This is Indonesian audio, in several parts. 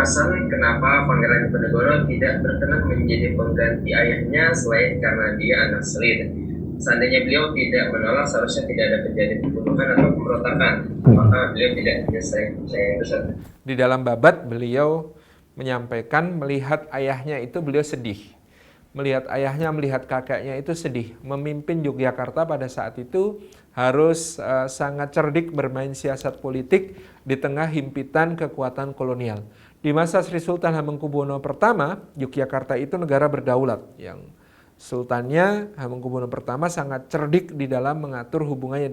alasan kenapa Pangeran Diponegoro tidak berkenan menjadi pengganti ayahnya selain karena dia anak selir. Seandainya beliau tidak menolak, seharusnya tidak ada kejadian pembunuhan atau pemberontakan. Maka beliau tidak menyelesaikan itu. Di dalam babat beliau menyampaikan melihat ayahnya itu beliau sedih. Melihat ayahnya, melihat kakeknya itu sedih. Memimpin Yogyakarta pada saat itu harus sangat cerdik bermain siasat politik di tengah himpitan kekuatan kolonial. Di masa Sri Sultan Hamengkubuwono pertama, Yogyakarta itu negara berdaulat. Yang sultannya Hamengkubuwono pertama sangat cerdik di dalam mengatur hubungannya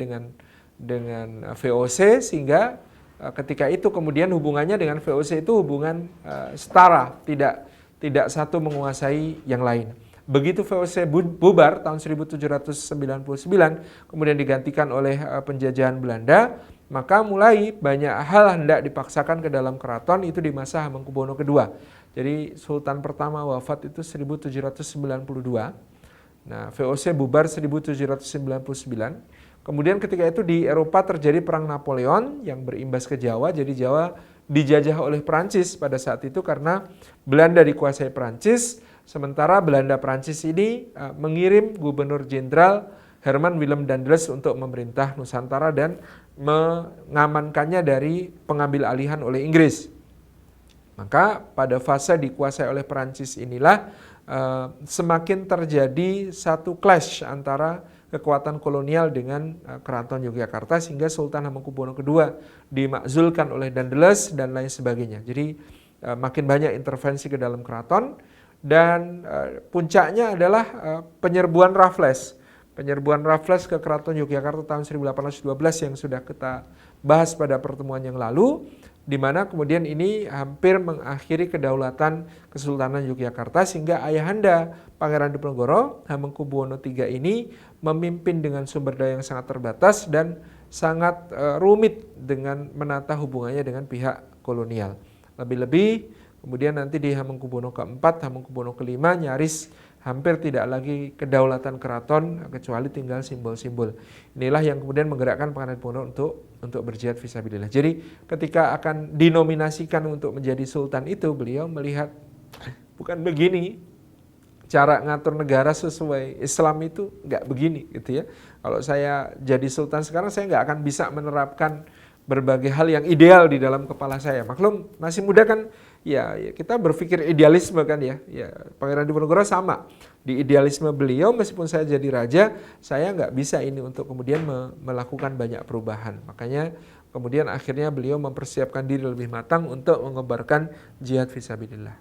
dengan VOC, sehingga ketika itu kemudian hubungannya dengan VOC itu hubungan setara, tidak satu menguasai yang lain. Begitu VOC bubar tahun 1799, kemudian digantikan oleh penjajahan Belanda, maka mulai banyak hal hendak dipaksakan ke dalam keraton itu di masa Hamengkubuwono II. Jadi Sultan pertama wafat itu 1792. Nah, VOC bubar 1799. Kemudian ketika itu di Eropa terjadi perang Napoleon yang berimbas ke Jawa. Jadi Jawa dijajah oleh Prancis pada saat itu karena Belanda dikuasai Prancis. Sementara Belanda Prancis ini mengirim Gubernur Jenderal Herman Willem Daendels untuk memerintah Nusantara dan mengamankannya dari pengambil alihan oleh Inggris. Maka pada fase dikuasai oleh Prancis inilah semakin terjadi satu clash antara kekuatan kolonial dengan Keraton Yogyakarta, sehingga Sultan Hamengkubuwono II dimakzulkan oleh Daendels dan lain sebagainya. Jadi makin banyak intervensi ke dalam keraton, dan puncaknya adalah penyerbuan Raffles. Penyerbuan Raffles ke Keraton Yogyakarta tahun 1812 yang sudah kita bahas pada pertemuan yang lalu, di mana kemudian ini hampir mengakhiri kedaulatan Kesultanan Yogyakarta, sehingga ayahanda Pangeran Diponegoro Hamengkubuwono III ini memimpin dengan sumber daya yang sangat terbatas dan sangat rumit dengan menata hubungannya dengan pihak kolonial. Lebih-lebih kemudian nanti di Hamengkubuwono keempat, Hamengkubuwono kelima nyaris hampir tidak lagi kedaulatan keraton kecuali tinggal simbol-simbol. Inilah yang kemudian menggerakkan Pangeran Diponegoro untuk berjihad fisabilillah. Jadi ketika akan dinominasikan untuk menjadi sultan itu, beliau melihat bukan begini cara ngatur negara sesuai Islam, itu nggak begini gitu ya. Kalau saya jadi sultan sekarang, saya nggak akan bisa menerapkan berbagai hal yang ideal di dalam kepala saya. Maklum masih muda kan, ya kita berpikir idealisme kan ya. Ya Pangeran Diponegoro sama. Di idealisme beliau, meskipun saya jadi raja, saya nggak bisa ini untuk kemudian melakukan banyak perubahan. Makanya kemudian akhirnya beliau mempersiapkan diri lebih matang untuk mengobarkan jihad fisabilillah.